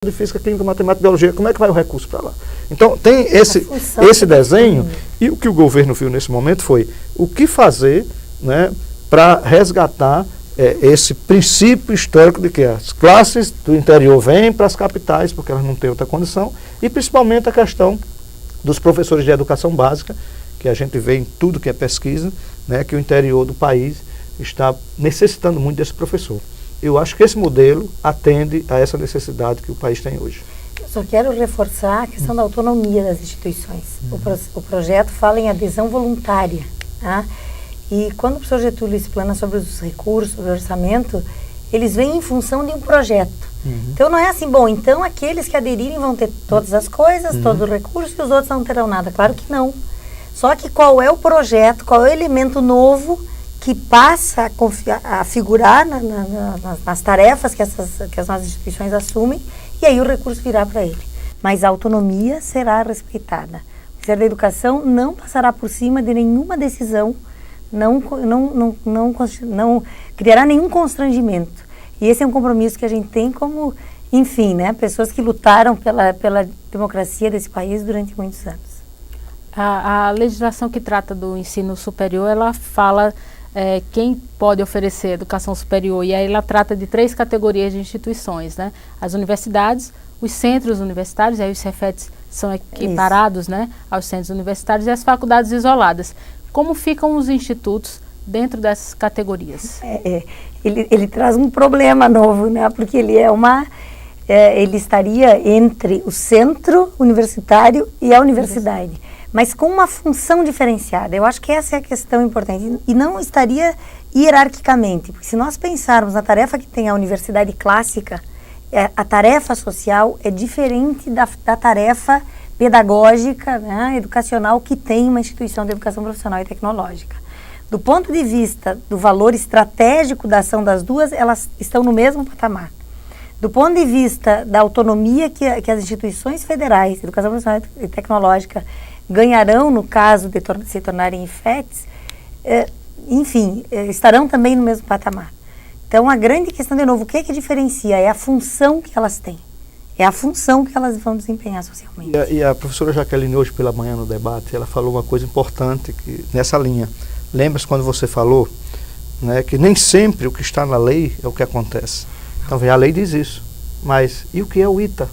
de física, química, matemática, biologia, como é que vai o recurso para lá? Então, tem esse desenho, e o que o governo viu nesse momento foi o que fazer, né, para resgatar esse princípio histórico de que as classes do interior vêm para as capitais, porque elas não têm outra condição, e principalmente a questão dos professores de educação básica, que a gente vê em tudo que é pesquisa, né, que o interior do país está necessitando muito desse professor. Eu acho que esse modelo atende a essa necessidade que o país tem hoje. Eu só quero reforçar a questão da autonomia das instituições. O projeto fala em adesão voluntária. Tá? E quando o professor Getúlio explana sobre os recursos, sobre o orçamento, eles vêm em função de um projeto. Então não é assim, bom, então aqueles que aderirem vão ter todas as coisas, todo o recurso, e os outros não terão nada. Claro que não. Só que qual é o projeto, qual é o elemento novo que passa a figurar nas tarefas que as nossas instituições assumem, e aí o recurso virá para ele. Mas a autonomia será respeitada. O Ministério da Educação não passará por cima de nenhuma decisão, não criará nenhum constrangimento. E esse é um compromisso que a gente tem como, enfim, né, pessoas que lutaram pela democracia desse país durante muitos anos. A legislação que trata do ensino superior, ela fala quem pode oferecer educação superior, e aí ela trata de 3 categorias de instituições, né? As universidades, os centros universitários, aí os Cefetes são equiparados, né, aos centros universitários, e as faculdades isoladas. Como ficam os institutos dentro dessas categorias? Ele traz um problema novo, né? Porque ele ele estaria entre o centro universitário e a universidade, mas com uma função diferenciada. Eu acho que essa é a questão importante. E não estaria hierarquicamente, porque se nós pensarmos na tarefa que tem a universidade clássica, a tarefa social é diferente da tarefa pedagógica, né, educacional, que tem uma instituição de educação profissional e tecnológica. Do ponto de vista do valor estratégico da ação das duas, elas estão no mesmo patamar. Do ponto de vista da autonomia que as instituições federais de educação profissional e tecnológica ganharão no caso de se tornarem IFETs, enfim, estarão também no mesmo patamar. Então, a grande questão, de novo, o que é que diferencia? É a função que elas têm. É a função que elas vão desempenhar socialmente. E a professora Jaqueline, hoje pela manhã no debate, ela falou uma coisa importante nessa linha. Lembra-se quando você falou, né, que nem sempre o que está na lei é o que acontece. Então, a lei diz isso. Mas e o que é o ITA?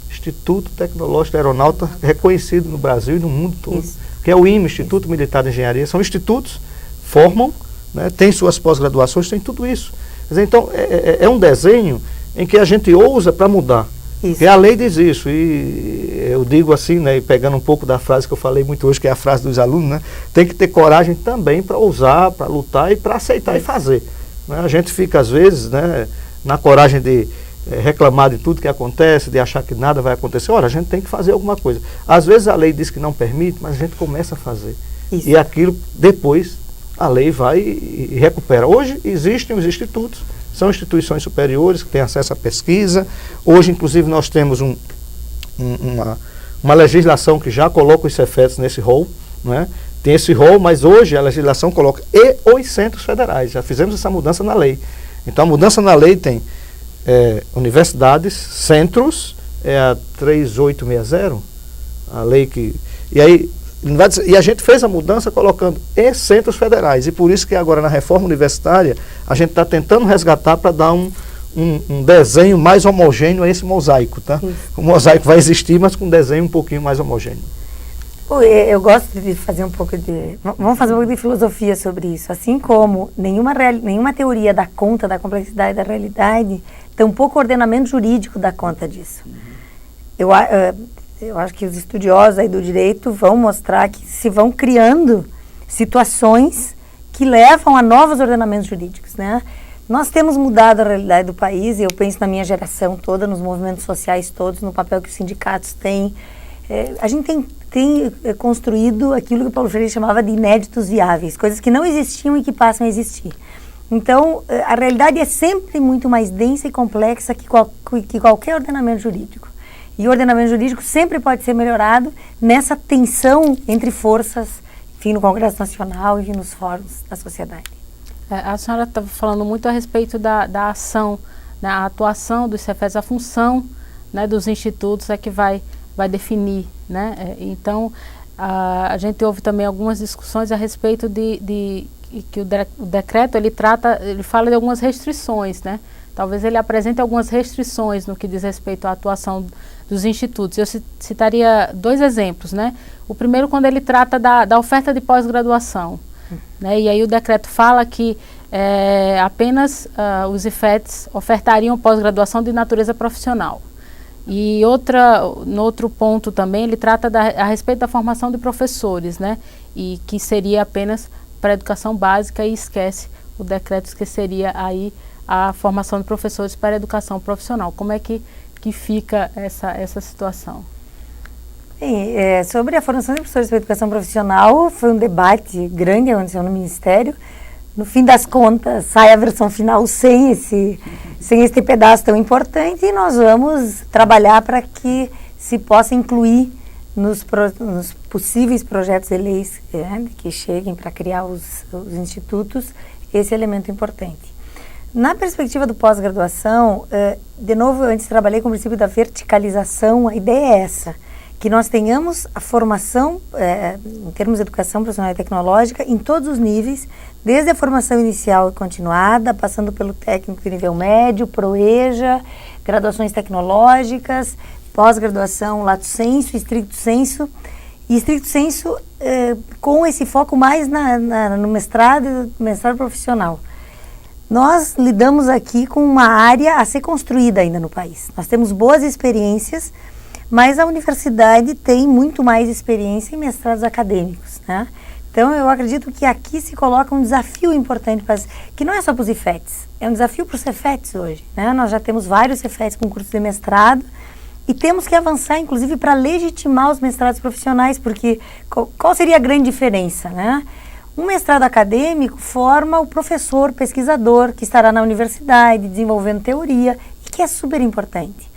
Instituto Tecnológico Aeronáutico, reconhecido no Brasil e no mundo todo. Isso. Que é o IME, Instituto Militar de Engenharia. São institutos, formam, né, tem suas pós-graduações, tem tudo isso. Quer dizer, então, é um desenho em que a gente ousa para mudar. Porque a lei diz isso, e eu digo assim, né, pegando um pouco da frase que eu falei muito hoje, que é a frase dos alunos, né, tem que ter coragem também para ousar, para lutar e para aceitar e fazer. Né? A gente fica, às vezes, né, na coragem de reclamar de tudo que acontece, de achar que nada vai acontecer. Ora, a gente tem que fazer alguma coisa. Às vezes a lei diz que não permite, mas a gente começa a fazer. Isso. E aquilo, depois, a lei vai e recupera. Hoje existem os institutos, são instituições superiores que têm acesso à pesquisa. Hoje, inclusive, nós temos uma legislação que já coloca os Cefetes nesse rol, né? Tem esse rol, mas hoje a legislação coloca e os centros federais. Já fizemos essa mudança na lei. Então, a mudança na lei tem universidades, centros, é a 3860, a lei que... E a gente fez a mudança colocando e centros federais. E por isso que agora na reforma universitária a gente está tentando resgatar para dar um desenho mais homogêneo a esse mosaico, tá? Isso. O mosaico vai existir, mas com um desenho um pouquinho mais homogêneo. Eu gosto de fazer um pouco de... Vamos fazer um pouco de filosofia sobre isso. Assim como nenhuma teoria dá conta da complexidade da realidade, tampouco o ordenamento jurídico dá conta disso. Eu acho que os estudiosos aí do direito vão mostrar que se vão criando situações que levam a novos ordenamentos jurídicos, né? Nós temos mudado a realidade do país, e eu penso na minha geração toda, nos movimentos sociais todos, no papel que os sindicatos têm. A gente tem construído aquilo que o Paulo Freire chamava de inéditos viáveis, coisas que não existiam e que passam a existir. Então, a realidade é sempre muito mais densa e complexa que qualquer ordenamento jurídico. E o ordenamento jurídico sempre pode ser melhorado nessa tensão entre forças, enfim, no Congresso Nacional e nos fóruns da sociedade. A senhora estava falando muito a respeito da ação, né, a atuação dos Cefetes, a função, né, dos institutos é que vai definir, né? Então, a gente houve também algumas discussões a respeito de que o decreto ele fala de algumas restrições, né? Talvez ele apresente algumas restrições no que diz respeito à atuação dos institutos. Eu citaria 2 exemplos, né? O primeiro, quando ele trata da oferta de pós-graduação, né? E aí o decreto fala que apenas os IFETs ofertariam pós-graduação de natureza profissional. E no outro ponto também, ele trata a respeito da formação de professores, né? E que seria apenas para a educação básica, e o decreto esqueceria aí a formação de professores para a educação profissional. Como é que fica essa situação? Bem, sobre a formação de professores para a educação profissional, foi um debate grande que aconteceu no Ministério. No fim das contas, sai a versão final sem este pedaço tão importante, e nós vamos trabalhar para que se possa incluir nos possíveis projetos de leis que cheguem para criar os institutos, esse elemento importante. Na perspectiva do pós-graduação, de novo, eu antes trabalhei com o princípio da verticalização. A ideia é essa, que nós tenhamos a formação, em termos de educação profissional e tecnológica, em todos os níveis, desde a formação inicial e continuada, passando pelo técnico de nível médio, ProEja, graduações tecnológicas, pós-graduação, lato sensu, estricto sensu, e estricto sensu com esse foco mais no mestrado profissional. Nós lidamos aqui com uma área a ser construída ainda no país. Nós temos boas experiências, mas a universidade tem muito mais experiência em mestrados acadêmicos, né? Então, eu acredito que aqui se coloca um desafio importante, que não é só para os IFETs, é um desafio para os CEFETs hoje, né? Nós já temos vários CEFETs com curso de mestrado, e temos que avançar, inclusive, para legitimar os mestrados profissionais, porque qual seria a grande diferença, né? Um mestrado acadêmico forma o professor, pesquisador, que estará na universidade, desenvolvendo teoria, e que é super importante.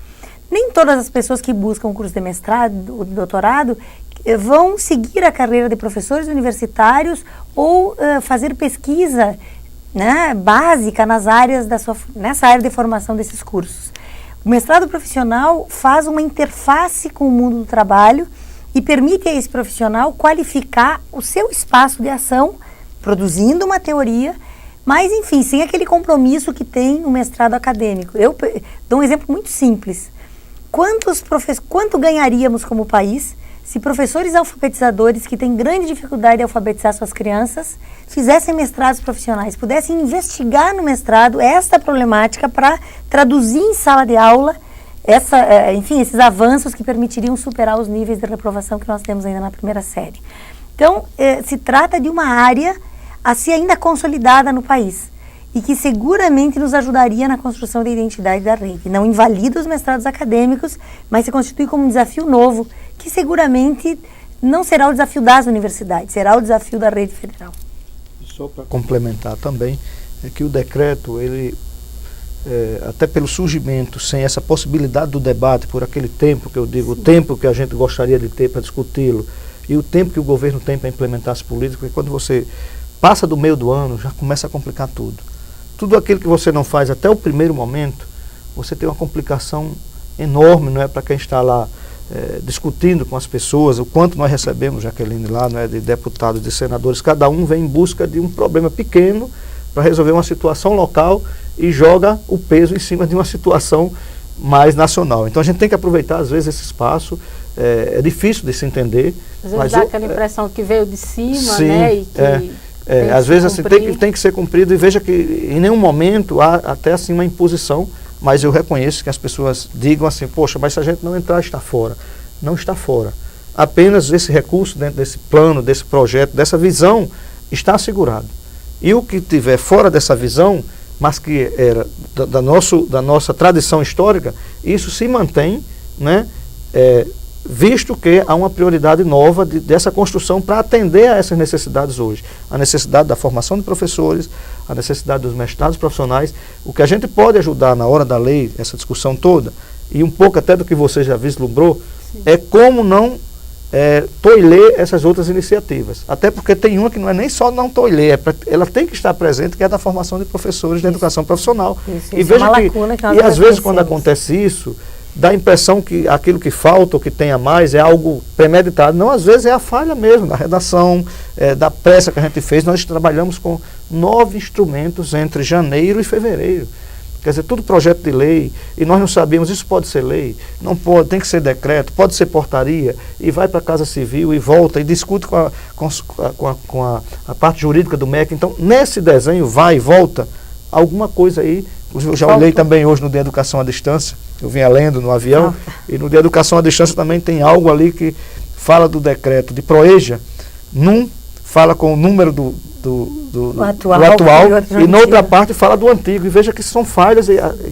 Nem todas as pessoas que buscam o curso de mestrado ou de doutorado vão seguir a carreira de professores universitários ou fazer pesquisa, né, básica nessa área de formação desses cursos. O mestrado profissional faz uma interface com o mundo do trabalho e permite a esse profissional qualificar o seu espaço de ação, produzindo uma teoria, mas, enfim, sem aquele compromisso que tem o mestrado acadêmico. Eu dou um exemplo muito simples. Quanto ganharíamos como país se professores alfabetizadores que têm grande dificuldade de alfabetizar suas crianças fizessem mestrados profissionais, pudessem investigar no mestrado esta problemática para traduzir em sala de aula esses avanços que permitiriam superar os níveis de reprovação que nós temos ainda na primeira série. Então, se trata de uma área a ser ainda consolidada no país e que seguramente nos ajudaria na construção da identidade da rede. Não invalida os mestrados acadêmicos, mas se constitui como um desafio novo, que seguramente não será o desafio das universidades, será o desafio da rede federal. Só para complementar também, é que o decreto, ele, até pelo surgimento, sem essa possibilidade do debate, por aquele tempo que eu digo, sim, o tempo que a gente gostaria de ter para discuti-lo, e o tempo que o governo tem para implementar as políticas, porque quando você passa do meio do ano, já começa a complicar tudo. Tudo aquilo que você não faz até o primeiro momento, você tem uma complicação enorme, não é, para quem está lá discutindo com as pessoas, o quanto nós recebemos, Jaqueline, lá, né, de deputados, de senadores, cada um vem em busca de um problema pequeno para resolver uma situação local e joga o peso em cima de uma situação mais nacional. Então a gente tem que aproveitar, às vezes, esse espaço. É difícil de se entender. Às vezes dá aquela impressão que veio de cima, sim, né? E que às vezes assim, tem que ser cumprido, e veja que em nenhum momento há até assim uma imposição, mas eu reconheço que as pessoas digam assim, poxa, mas se a gente não entrar, está fora. Não está fora. Apenas esse recurso dentro desse plano, desse projeto, dessa visão, está assegurado. E o que tiver fora dessa visão, mas que era da nossa tradição histórica, isso se mantém, né, visto que há uma prioridade nova dessa construção para atender a essas necessidades hoje. A necessidade da formação de professores, a necessidade dos mestrados profissionais. O que a gente pode ajudar na hora da lei, essa discussão toda, e um pouco até do que você já vislumbrou, sim, é como não toilher essas outras iniciativas. Até porque tem uma que não é nem só não toilher, ela tem que estar presente, que é da formação de professores da educação profissional. Isso e veja é uma lacuna que nós às vezes quando acontece isso, dá a impressão que aquilo que falta ou que tem a mais é algo premeditado. Não, às vezes é a falha mesmo da redação, da pressa que a gente fez. Nós trabalhamos com 9 instrumentos entre janeiro e fevereiro. Quer dizer, tudo projeto de lei, e nós não sabíamos, isso pode ser lei, não pode, tem que ser decreto, pode ser portaria, e vai para a Casa Civil e volta, e discute com a parte jurídica do MEC. Então, nesse desenho, vai e volta, alguma coisa aí. Eu já olhei também hoje no Dia da Educação à Distância, eu vinha lendo no avião, e no Dia da Educação à Distância também tem algo ali que fala do decreto de Proeja, fala com o número do atual e na outra parte fala do antigo, e veja que são falhas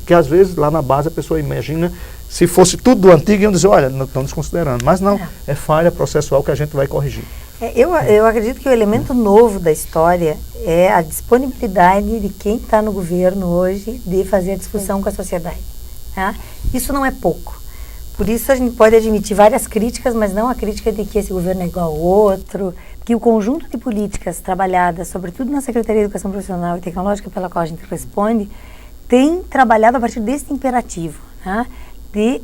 que às vezes lá na base a pessoa imagina, se fosse tudo do antigo, iam dizer, olha, não estão desconsiderando, mas não, é falha processual que a gente vai corrigir. Eu acredito que o elemento novo da história é a disponibilidade de quem está no governo hoje de fazer a discussão com a sociedade. Tá? Isso não é pouco. Por isso a gente pode admitir várias críticas, mas não a crítica de que esse governo é igual ao outro, que o conjunto de políticas trabalhadas, sobretudo na Secretaria de Educação Profissional e Tecnológica, pela qual a gente responde, tem trabalhado a partir desse imperativo, né, de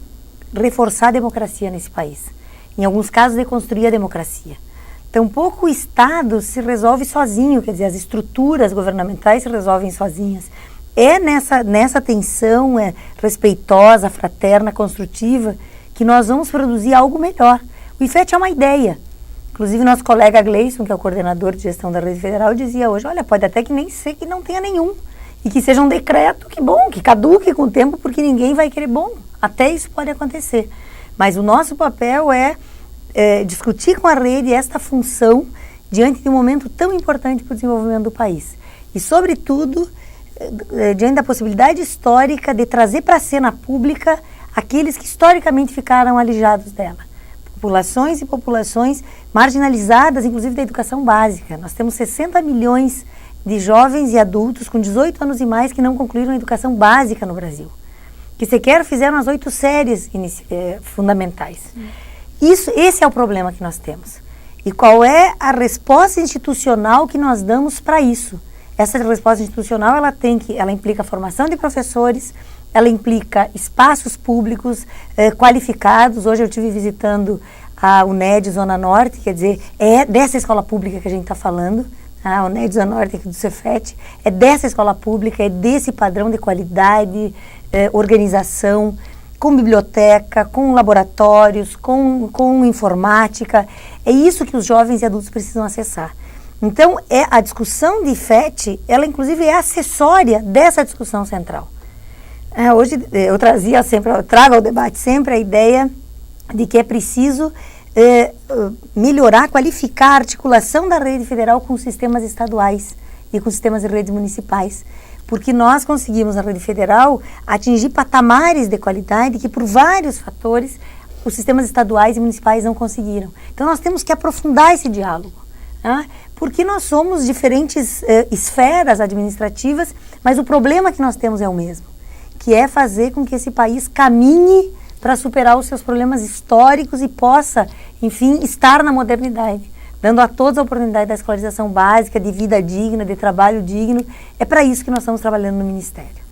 reforçar a democracia nesse país. Em alguns casos, de construir a democracia. Tampouco o Estado se resolve sozinho, quer dizer, as estruturas governamentais se resolvem sozinhas. É nessa tensão respeitosa, fraterna, construtiva, que nós vamos produzir algo melhor. O IFET é uma ideia. Inclusive, nosso colega Gleison, que é o coordenador de gestão da rede federal, dizia hoje, olha, pode até que nem ser que não tenha nenhum. E que seja um decreto, que bom, que caduque com o tempo, porque ninguém vai querer bom. Até isso pode acontecer. Mas o nosso papel é discutir com a rede esta função diante de um momento tão importante para o desenvolvimento do país. E, sobretudo, diante da possibilidade histórica de trazer para a cena pública aqueles que historicamente ficaram alijados dela. Populações e populações marginalizadas, inclusive da educação básica. Nós temos 60 milhões de jovens e adultos com 18 anos e mais que não concluíram a educação básica no Brasil. Que sequer fizeram as 8 séries fundamentais. Esse é o problema que nós temos. E qual é a resposta institucional que nós damos para isso? Essa resposta institucional, ela implica a formação de professores, ela implica espaços públicos qualificados. Hoje eu estive visitando a UNED Zona Norte, quer dizer, é dessa escola pública que a gente está falando, a UNED Zona Norte aqui do Cefet, é dessa escola pública, é desse padrão de qualidade, organização, com biblioteca, com laboratórios, com informática. É isso que os jovens e adultos precisam acessar. Então, a discussão de IFET, ela inclusive é acessória dessa discussão central. Hoje eu trago ao debate sempre a ideia de que é preciso melhorar, qualificar a articulação da rede federal com os sistemas estaduais e com os sistemas de redes municipais. Porque nós conseguimos, na rede federal, atingir patamares de qualidade que, por vários fatores, os sistemas estaduais e municipais não conseguiram. Então, nós temos que aprofundar esse diálogo. Porque nós somos diferentes esferas administrativas, mas o problema que nós temos é o mesmo, que é fazer com que esse país caminhe para superar os seus problemas históricos e possa, enfim, estar na modernidade, dando a todos a oportunidade da escolarização básica, de vida digna, de trabalho digno. É para isso que nós estamos trabalhando no Ministério.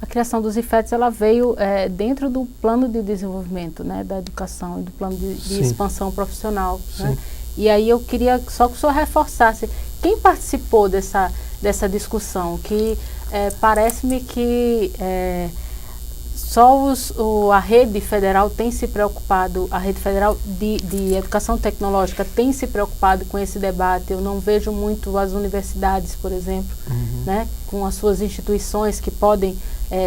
A criação dos IFETs, ela veio dentro do plano de desenvolvimento, né, da educação e do plano de expansão profissional, né? E aí eu queria só que o senhor reforçasse, quem participou dessa discussão, que parece-me que só a rede federal tem se preocupado, a rede federal de educação tecnológica tem se preocupado com esse debate. Eu não vejo muito as universidades, por exemplo, né, com as suas instituições que podem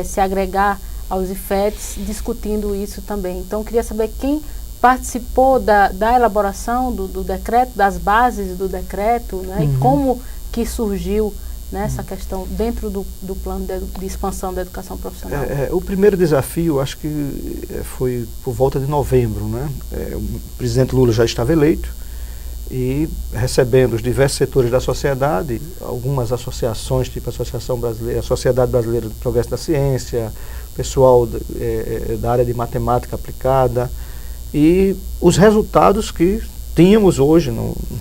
se agregar aos IFETs, discutindo isso também. Então eu queria saber quem participou da elaboração do decreto, das bases do decreto, né, e como que surgiu nessa questão dentro do plano de expansão da educação profissional. O primeiro desafio, acho que foi por volta de novembro, né? O presidente Lula já estava eleito e recebendo os diversos setores da sociedade, algumas associações, tipo a Associação Brasileira, a Sociedade Brasileira do Progresso da Ciência, pessoal da área de matemática aplicada, e os resultados que tínhamos hoje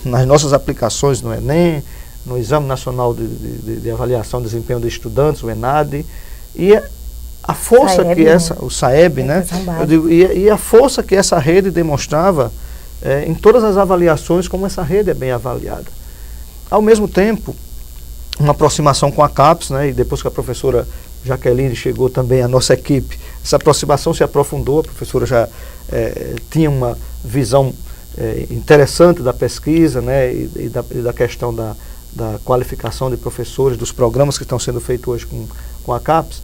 nas nossas aplicações no Enem, no Exame Nacional de Avaliação do Desempenho dos Estudantes, o ENAD, e a força Saeb, que o Saeb, né? Eu digo, e a força que essa rede demonstrava em todas as avaliações, como essa rede é bem avaliada. Ao mesmo tempo, uma aproximação com a CAPES, né? E depois que a professora Jaqueline chegou também à nossa equipe, essa aproximação se aprofundou, a professora já tinha uma visão interessante da pesquisa, né? E da questão da qualificação de professores, dos programas que estão sendo feitos hoje com a CAPES.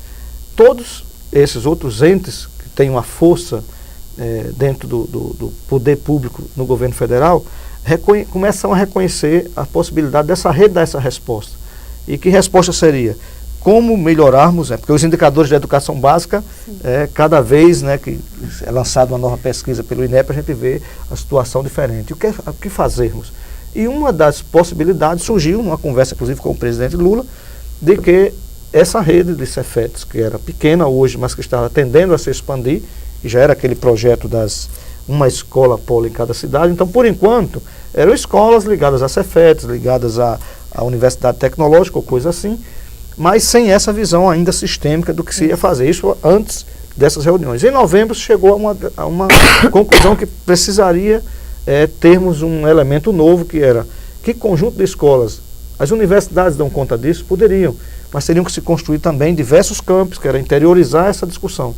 Todos esses outros entes que têm uma força dentro do poder público no governo federal, começam a reconhecer a possibilidade dessa rede dar essa resposta. E que resposta seria? Como melhorarmos, porque os indicadores da educação básica, cada vez, né, que é lançada uma nova pesquisa pelo INEP, a gente vê a situação diferente. O que fazermos? E uma das possibilidades surgiu, numa conversa, inclusive, com o presidente Lula, de que essa rede de Cefetes, que era pequena hoje, mas que estava tendendo a se expandir, e já era aquele projeto uma escola polo em cada cidade, então, por enquanto, eram escolas ligadas a Cefetes, ligadas à Universidade Tecnológica ou coisa assim, mas sem essa visão ainda sistêmica do que se ia fazer, isso antes dessas reuniões. Em novembro, chegou a uma conclusão que precisaria termos um elemento novo, que era que conjunto de escolas, as universidades dão conta disso? Poderiam, mas teriam que se construir também diversos campos, que era interiorizar essa discussão.